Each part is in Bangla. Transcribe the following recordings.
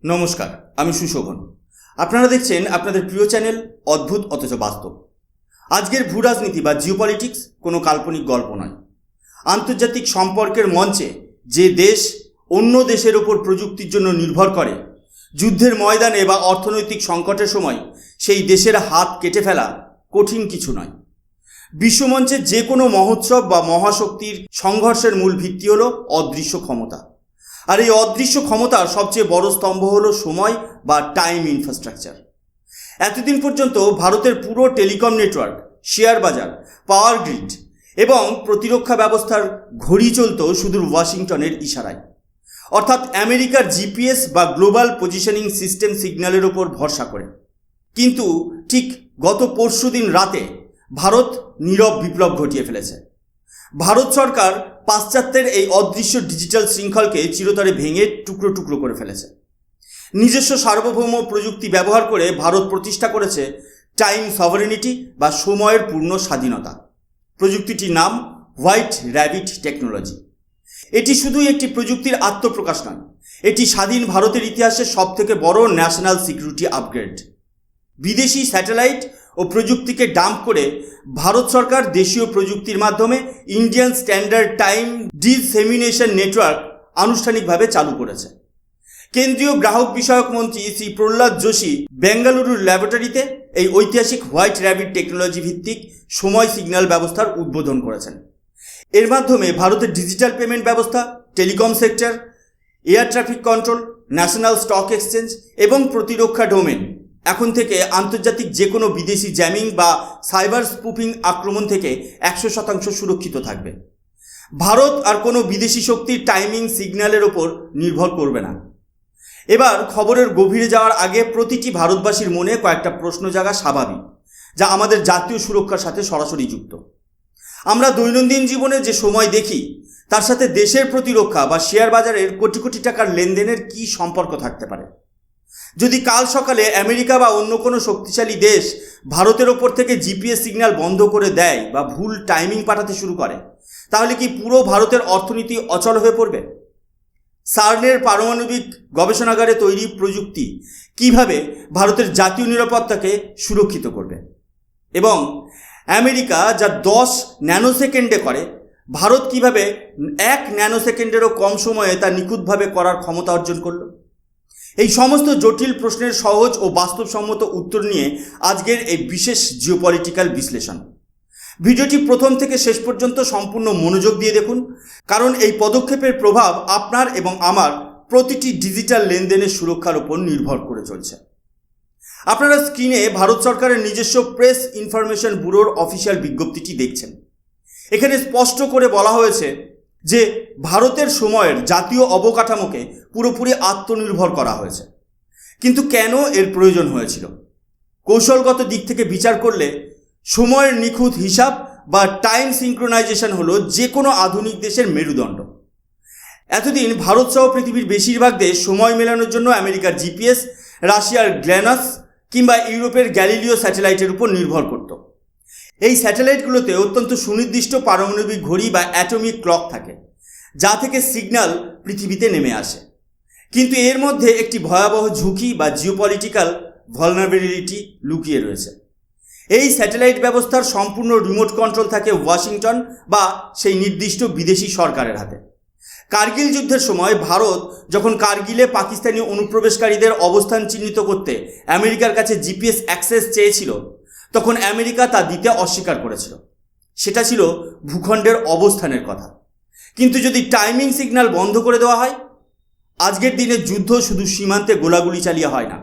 নমস্কার, আমি সুশোভন। আপনারা দেখছেন আপনাদের প্রিয় চ্যানেল অদ্ভুত অথচ বাস্তব। আজকের ভূ রাজনীতি বা জিওপলিটিক্স কোনো কাল্পনিক গল্প নয়। আন্তর্জাতিক সম্পর্কের মঞ্চে যে দেশ অন্য দেশের ওপর প্রযুক্তির জন্য নির্ভর করে, যুদ্ধের ময়দানে বা অর্থনৈতিক সংকটের সময় সেই দেশের হাত কেটে ফেলা কঠিন কিছু নয়। বিশ্বমঞ্চে যে কোনো মহোৎসব বা মহাশক্তির সংঘর্ষের মূল ভিত্তি হলো অদৃশ্য ক্ষমতা। আর এই অদৃশ্য ক্ষমতার সবচেয়ে বড় স্তম্ভ হলো সময় বা টাইম ইনফ্রাস্ট্রাকচার। এতদিন পর্যন্ত ভারতের পুরো টেলিকম নেটওয়ার্ক, শেয়ার বাজার, পাওয়ার গ্রিড এবং প্রতিরক্ষা ব্যবস্থার ঘড়ি চলত সুদূর ওয়াশিংটনের ইশারায়, অর্থাৎ আমেরিকার জিপিএস বা গ্লোবাল পজিশনিং সিস্টেম সিগন্যালের ওপর ভরসা করে। কিন্তু ঠিক গত পরশুদিন রাতে ভারত নীরব বিপ্লব ঘটিয়ে ফেলেছে। ভারত সরকার পাশ্চাত্যের এই অদৃশ্য ডিজিটাল শৃঙ্খলকে চিরতরে ভেঙে টুকরো টুকরো করে ফেলেছে। নিজস্ব সার্বভৌম প্রযুক্তি ব্যবহার করে ভারত প্রতিষ্ঠা করেছে টাইম সভারেনিটি বা সময়ের পূর্ণ স্বাধীনতা। প্রযুক্তিটির নাম হোয়াইট র্যাবিট টেকনোলজি। এটি শুধুই একটি প্রযুক্তির আত্মপ্রকাশ নয়, এটি স্বাধীন ভারতের ইতিহাসের সবথেকে বড় ন্যাশনাল সিকিউরিটি আপগ্রেড। বিদেশি স্যাটেলাইট ও প্রযুক্তিকে ডাম্প করে ভারত সরকার দেশীয় প্রযুক্তির মাধ্যমে Indian standard time dissemination network আনুষ্ঠানিকভাবে চালু করেছে। কেন্দ্রীয় গ্রাহক বিষয়ক মন্ত্রী শ্রী প্রহ্লাদ যোশী বেঙ্গালুরুর ল্যাবরেটরিতে এই ঐতিহাসিক হোয়াইট র্যাবিট টেকনোলজি ভিত্তিক সময় সিগন্যাল ব্যবস্থার উদ্বোধন করেছেন। এর মাধ্যমে ভারতের ডিজিটাল পেমেন্ট ব্যবস্থা, telecom sector, air traffic control, national stock exchange এবং প্রতিরক্ষা ডোমেন এখন থেকে আন্তর্জাতিক যে কোনো বিদেশি জ্যামিং বা সাইবার স্পুফিং আক্রমণ থেকে 100% সুরক্ষিত থাকবে। ভারত আর কোনো বিদেশি শক্তির টাইমিং সিগন্যালের ওপর নির্ভর করবে না। এবার খবরের গভীরে যাওয়ার আগে প্রতিটি ভারতবাসীর মনে কয়েকটা প্রশ্ন জাগা স্বাভাবিক, যা আমাদের জাতীয় সুরক্ষার সাথে সরাসরি যুক্ত। আমরা দৈনন্দিন জীবনে যে সময় দেখি, তার সাথে দেশের প্রতিরক্ষা বা শেয়ার বাজারের কোটি কোটি টাকার লেনদেনের কী সম্পর্ক থাকতে পারে? যদি কাল সকালে আমেরিকা বা অন্য কোনো শক্তিশালী দেশ ভারতের ওপর থেকে জিপিএস সিগন্যাল বন্ধ করে দেয় বা ভুল টাইমিং পাঠাতে শুরু করে, তাহলে কি পুরো ভারতের অর্থনীতি অচল হয়ে পড়বে? সার্নের পারমাণবিক গবেষণাগারে তৈরি প্রযুক্তি কিভাবে ভারতের জাতীয় নিরাপত্তাকে সুরক্ষিত করবে? এবং আমেরিকা যা 10 ন্যানোসেকেন্ডে করে, ভারত কিভাবে 1 ন্যানোসেকেন্ডেরও কম সময়ে তা নিখুঁতভাবে করার ক্ষমতা অর্জন করল? এই সমস্ত জটিল প্রশ্নের সহজ ও বাস্তবসম্মত উত্তর নিয়ে আজকের এই বিশেষ জিওপলিটিক্যাল বিশ্লেষণ। ভিডিওটি প্রথম থেকে শেষ পর্যন্ত সম্পূর্ণ মনোযোগ দিয়ে দেখুন, কারণ এই পদক্ষেপের প্রভাব আপনার এবং আমার প্রতিটি ডিজিটাল লেনদেনের সুরক্ষার উপর নির্ভর করে চলছে। আপনারা স্ক্রিনে ভারত সরকারের নিজস্ব প্রেস ইনফরমেশন ব্যুরোর অফিসিয়াল বিজ্ঞপ্তিটি দেখছেন। এখানে স্পষ্ট করে বলা হয়েছে যে ভারতের সময়ের জাতীয় অবকাঠামোকে পুরোপুরি আত্মনির্ভর করা হয়েছে। কিন্তু কেন এর প্রয়োজন হয়েছিল? কৌশলগত দিক থেকে বিচার করলে সময়ের নিখুঁত হিসাব বা টাইম সিঙ্ক্রোনাইজেশন হলো যে কোনো আধুনিক দেশের মেরুদণ্ড। এতদিন ভারত সহ পৃথিবীর বেশিরভাগ দেশ সময় মেলানোর জন্য আমেরিকার জিপিএস, রাশিয়ার গ্ল্যানাস কিংবা ইউরোপের গ্যালিলিও স্যাটেলাইটের উপর নির্ভর করত। এই স্যাটেলাইটগুলোতে অত্যন্ত সুনির্দিষ্ট পারমাণবিক ঘড়ি বা অ্যাটমিক ক্লক থাকে, যা থেকে সিগন্যাল পৃথিবীতে নেমে আসে। কিন্তু এর মধ্যে একটি ভয়াবহ ঝুঁকি বা জিওপলিটিক্যাল ভালনারেবিলিটি লুকিয়ে রয়েছে। এই স্যাটেলাইট ব্যবস্থার সম্পূর্ণ রিমোট কন্ট্রোল থাকে ওয়াশিংটন বা সেই নির্দিষ্ট বিদেশি সরকারের হাতে। কার্গিল যুদ্ধের সময় ভারত যখন কার্গিলে পাকিস্তানি অনুপ্রবেশকারীদের অবস্থান চিহ্নিত করতে আমেরিকার কাছে জিপিএস অ্যাক্সেস চেয়েছিল, তখন আমেরিকা তা দিতে অস্বীকার করেছিল। সেটা ছিল ভূখণ্ডের অবস্থানের কথা। কিন্তু যদি টাইমিং সিগন্যাল বন্ধ করে দেওয়া হয়, আজকের দিনে যুদ্ধ শুধু সীমান্তে গোলাগুলি চালিয়ে হয় না।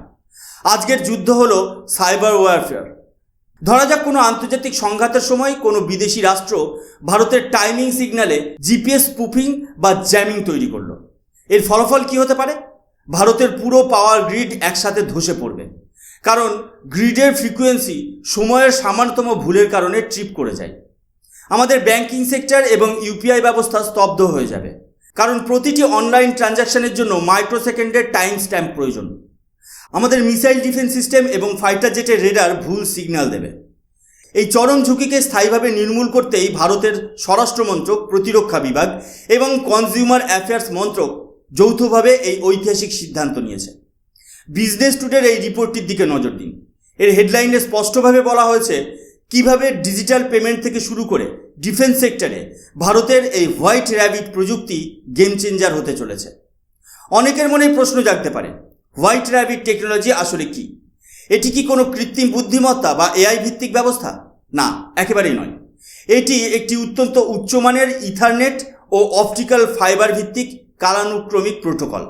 আজকের যুদ্ধ হলো সাইবার ওয়ারফেয়ার। ধরা যাক কোনো আন্তর্জাতিক সংঘাতের সময় কোনো বিদেশি রাষ্ট্র ভারতের টাইমিং সিগন্যালে জিপিএস স্পুফিং বা জ্যামিং তৈরি করলো। এর ফলাফল কি হতে পারে? ভারতের পুরো পাওয়ার গ্রিড একসাথে ধসে পড়বে, কারণ গ্রিডের ফ্রিকোয়েন্সি সময়ের সামান্যতম ভুলের কারণে ট্রিপ করে যায়। আমাদের ব্যাংকিং সেক্টর এবং ইউপিআই ব্যবস্থা স্তব্ধ হয়ে যাবে, কারণ প্রতিটি অনলাইন ট্রানজ্যাকশনের জন্য মাইক্রোসেকেন্ডের টাইম স্ট্যাম্প প্রয়োজন। আমাদের মিসাইল ডিফেন্স সিস্টেম এবং ফাইটার জেটের রেডার ভুল সিগন্যাল দেবে। এই চরম ঝুঁকিকে স্থায়ীভাবে নির্মূল করতেই ভারতের স্বরাষ্ট্র মন্ত্রক, প্রতিরক্ষা বিভাগ এবং কনজিউমার অ্যাফেয়ার্স মন্ত্রক যৌথভাবে এই ঐতিহাসিক সিদ্ধান্ত নিয়েছে। বিজনেস টুডের এই রিপোর্টটির দিকে নজর দিন। এর হেডলাইনে স্পষ্টভাবে বলা হয়েছে কিভাবে ডিজিটাল পেমেন্ট থেকে শুরু করে ডিফেন্স সেক্টরে ভারতের এই হোয়াইট র্যাবিট প্রযুক্তি গেম চেঞ্জার হতে চলেছে। অনেকের মনে প্রশ্ন জাগতে পারে, হোয়াইট র্যাবিট টেকনোলজি আসলে কি? এটি কি কোনো কৃত্রিম বুদ্ধিমত্তা বা এআই ভিত্তিক ব্যবস্থা? না, একেবারেই নয়। এটি একটি অত্যন্ত উচ্চমানের ইথারনেট ও অপটিক্যাল ফাইবার ভিত্তিক কালানুক্রমিক প্রোটোকল।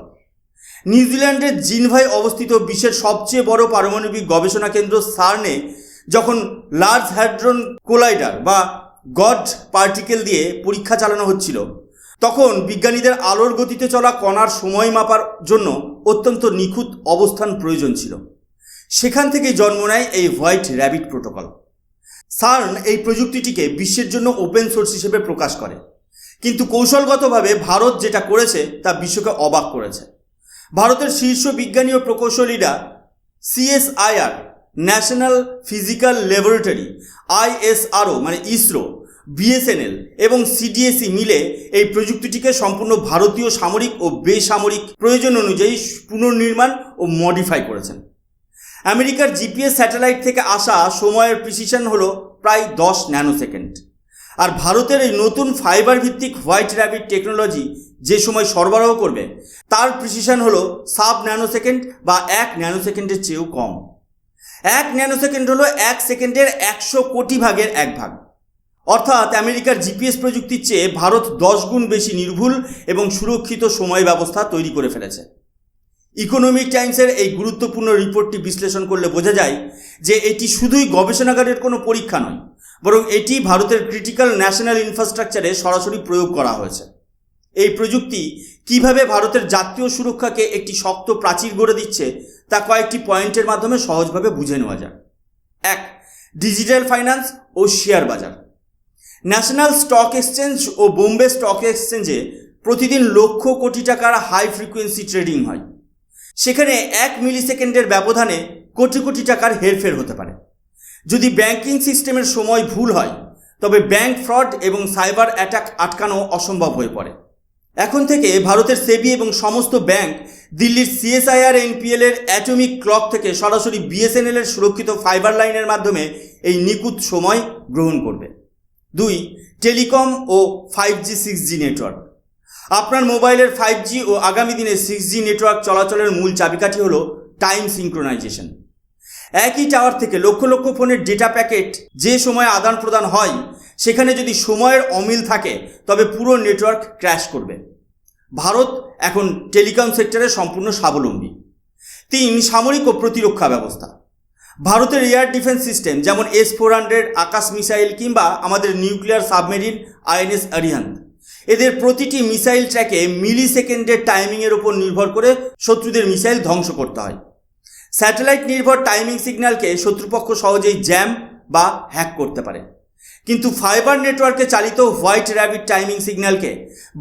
নিউজিল্যান্ডের জিনভায় অবস্থিত বিশ্বের সবচেয়ে বড় পারমাণবিক গবেষণা কেন্দ্র সার্নে যখন লার্জ হ্যাড্রন কোলাইডার বা গড পার্টিকেল দিয়ে পরীক্ষা চালানো হচ্ছিল, তখন বিজ্ঞানীদের আলোর গতিতে চলা কণার সময় মাপার জন্য অত্যন্ত নিখুঁত অবস্থান প্রয়োজন ছিল। সেখান থেকে জন্ম নেয় এই হোয়াইট র্যাবিট প্রোটোকল। সার্ন এই প্রযুক্তিটিকে বিশ্বের জন্য ওপেন সোর্স হিসেবে প্রকাশ করে, কিন্তু কৌশলগতভাবে ভারত যেটা করেছে তা বিশ্বকে অবাক করেছে। ভারতের শীর্ষ বিজ্ঞানী ও প্রকৌশলীরা CSIR, national physical laboratory, ISRO মানে ইসরো, বিএসএনএল এবং সিডিএসই মিলে এই প্রযুক্তিটিকে সম্পূর্ণ ভারতীয় সামরিক ও বেসামরিক প্রয়োজন অনুযায়ী পুনর্নির্মাণ ও মডিফাই করেছেন। আমেরিকার জিপিএস স্যাটেলাইট থেকে আসা সময়ের প্রিসিশন হলো প্রায় 10 ন্যানোসেকেন্ড, আর ভারতের এই নতুন ফাইবার ভিত্তিক হোয়াইট র্যাবিট টেকনোলজি যে সময় সরবরাহ করবে তার প্রিসিশন হলো সাব ন্যানোসেকেন্ড বা 1 ন্যানোসেকেন্ডের চেয়েও কম। 1 ন্যানোসেকেন্ড হলো 1 সেকেন্ডের 100 কোটি ভাগের 1 ভাগ। অর্থাৎ আমেরিকার জিপিএস প্রযুক্তির চেয়ে ভারত 10 গুণ বেশি নির্ভুল এবং সুরক্ষিত সময় ব্যবস্থা তৈরি করে ফেলেছে। ইকোনমিক টাইমসের এই গুরুত্বপূর্ণ রিপোর্টটি বিশ্লেষণ করলে বোঝা যায় যে এটি শুধুই গবেষণাগারের কোনো পরীক্ষা নয়, বরং এটি ভারতের ক্রিটিক্যাল ন্যাশনাল ইনফ্রাস্ট্রাকচারে সরাসরি প্রয়োগ করা হয়েছে। এই প্রযুক্তি কিভাবে ভারতের জাতীয় সুরক্ষাকে একটি শক্ত প্রাচীর গড়ে দিচ্ছে তা কয়েকটি পয়েন্টের মাধ্যমে সহজভাবে বুঝে নেওয়া যায়। 1. ডিজিটাল ফাইন্যান্স ও শেয়ার বাজার। ন্যাশনাল স্টক এক্সচেঞ্জ ও বোম্বে স্টক এক্সচেঞ্জে প্রতিদিন লক্ষ কোটি টাকার হাই ফ্রিকোয়েন্সি ট্রেডিং হয়। সেখানে 1 মিলিসেকেন্ডের ব্যবধানে কোটি কোটি টাকার হেরফের হতে পারে। যদি ব্যাংকিং সিস্টেমের সময় ভুল হয় তবে ব্যাংক ফ্রড এবং সাইবার অ্যাটাক আটকানো অসম্ভব হয়ে পড়ে। এখন থেকে ভারতের সেবি এবং সমস্ত ব্যাংক দিল্লির সিএসআইআর এনপিএল এর অ্যাটমিক ক্লক থেকে সরাসরি বিএসএনএল এর সুরক্ষিত ফাইবার লাইনের মাধ্যমে এই নিখুঁত সময় গ্রহণ করবে। 2. টেলিকম ও 5G 6G নেটওয়ার্ক। আপনার মোবাইলের 5G ও আগামী দিনে 6G নেটওয়ার্ক চলাচলের মূল চাবিকাঠি হলো টাইম সিঙ্ক্রোনাইজেশন। একই টাওয়ার থেকে লক্ষ লক্ষ ফোনের ডেটা প্যাকেট যে সময়ে আদান প্রদান হয়, সেখানে যদি সময়ের অমিল থাকে তবে পুরো নেটওয়ার্ক ক্র্যাশ করবে। ভারত এখন টেলিকম সেক্টরে সম্পূর্ণ স্বাবলম্বী। 3. সামরিক ও প্রতিরক্ষা ব্যবস্থা। ভারতের এয়ার ডিফেন্স সিস্টেম যেমন S-400 আকাশ মিসাইল কিংবা আমাদের নিউক্লিয়ার সাবমেরিন INS আরিহান্ত, এদের প্রতিটি মিসাইল ট্র্যাকে মিলি সেকেন্ডের টাইমিংয়ের উপর নির্ভর করে শত্রুদের মিসাইল ধ্বংস করতে হয়। স্যাটেলাইট নির্ভর টাইমিং সিগন্যালকে শত্রুপক্ষ সহজেই জ্যাম বা হ্যাক করতে পারে, কিন্তু ফাইবার নেটওয়ার্কে চালিত হোয়াইট র্যাবিট টাইমিং সিগন্যালকে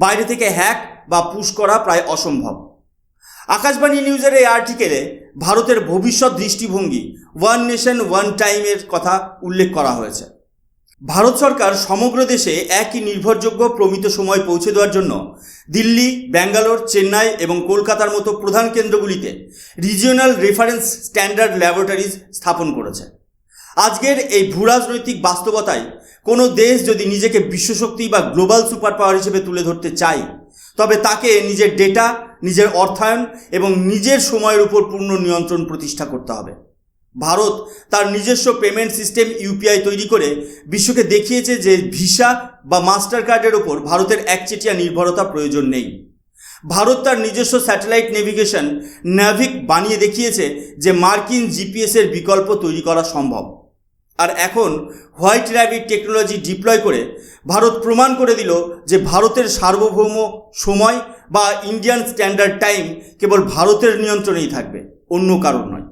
বাইরে থেকে হ্যাক বা পুশ করা প্রায় অসম্ভব। আকাশবাণী নিউজের এই আর্টিকেলে ভারতের ভবিষ্যৎ দৃষ্টিভঙ্গি ওয়ান নেশন ওয়ান টাইমের কথা উল্লেখ করা হয়েছে। ভারত সরকার সমগ্র দেশে একই নির্ভরযোগ্য প্রমিত সময় পৌঁছে দেওয়ার জন্য দিল্লি, ব্যাঙ্গালোর, চেন্নাই এবং কলকাতার মতো প্রধান কেন্দ্রগুলিতে রিজিওনাল রেফারেন্স স্ট্যান্ডার্ড ল্যাবরেটরিজ স্থাপন করেছে। আজকের এই ভূরাজনৈতিক বাস্তবতায় কোনো দেশ যদি নিজেকে বিশ্বশক্তি বা গ্লোবাল সুপার পাওয়ার হিসেবে তুলে ধরতে চায়, তবে তাকে নিজের ডেটা, নিজের অর্থায়ন এবং নিজের সময়ের উপর পূর্ণ নিয়ন্ত্রণ প্রতিষ্ঠা করতে হবে। ভারত তার নিজস্ব পেমেন্ট সিস্টেম ইউপিআই তৈরি করে বিশ্বকে দেখিয়েছে যে ভিসা বা মাস্টার কার্ডের ওপর ভারতের একচেটিয়া নির্ভরতা প্রয়োজন নেই। ভারত তার নিজস্ব স্যাটেলাইট নেভিগেশন ন্যাভিক বানিয়ে দেখিয়েছে যে মার্কিন জিপিএসের বিকল্প তৈরি করা সম্ভব। আর এখন হোয়াইট র্যাবিট টেকনোলজি ডিপ্লয় করে ভারত প্রমাণ করে দিল যে ভারতের সার্বভৌম সময় বা ইন্ডিয়ান স্ট্যান্ডার্ড টাইম কেবল ভারতের নিয়ন্ত্রণেই থাকবে, অন্য কারণ নয়।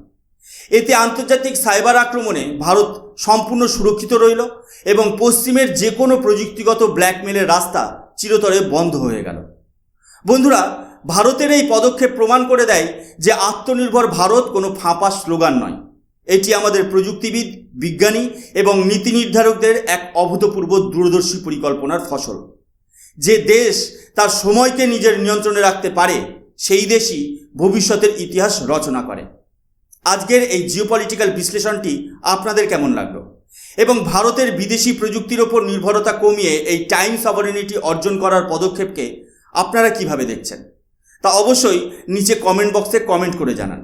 এতে আন্তর্জাতিক সাইবার আক্রমণে ভারত সম্পূর্ণ সুরক্ষিত রইল এবং পশ্চিমের যে কোনো প্রযুক্তিগত ব্ল্যাকমেলের রাস্তা চিরতরে বন্ধ হয়ে গেল। বন্ধুরা, ভারতের এই পদক্ষেপ প্রমাণ করে দেয় যে আত্মনির্ভর ভারত কোনো ফাঁপা স্লোগান নয়, এটি আমাদের প্রযুক্তিবিদ, বিজ্ঞানী এবং নীতি নির্ধারকদের এক অভূতপূর্ব দূরদর্শী পরিকল্পনার ফসল। যে দেশ তার সময়কে নিজের নিয়ন্ত্রণে রাখতে পারে সেই দেশই ভবিষ্যতের ইতিহাস রচনা করে। আজকের এই জিওপলিটিক্যাল বিশ্লেষণটি আপনাদের কেমন লাগলো এবং ভারতের বিদেশি প্রযুক্তির ওপর নির্ভরতা কমিয়ে এই টাইম সভারেনিটি অর্জন করার পদক্ষেপকে আপনারা কিভাবে দেখছেন তা অবশ্যই নিচে কমেন্ট বক্সে কমেন্ট করে জানান।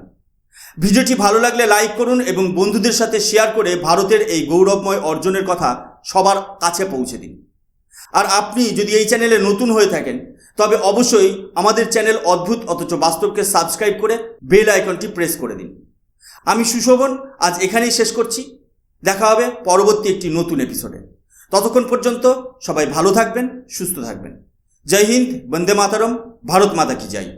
ভিডিওটি ভালো লাগলে লাইক করুন এবং বন্ধুদের সাথে শেয়ার করে ভারতের এই গৌরবময় অর্জনের কথা সবার কাছে পৌঁছে দিন। আর আপনি যদি এই চ্যানেলে নতুন হয়ে থাকেন তবে অবশ্যই আমাদের চ্যানেল অদ্ভুত অথচ বাস্তবকে সাবস্ক্রাইব করে বেল আইকনটি প্রেস করে দিন। আমি সুশোভন আজ এখানেই শেষ করছি। দেখা হবে পরবর্তী একটি নতুন এপিসোডে। ততক্ষণ পর্যন্ত সবাই ভালো থাকবেন, সুস্থ থাকবেন। জয় হিন্দ, বন্দে মাতরম, ভারত মাতা কি জয়।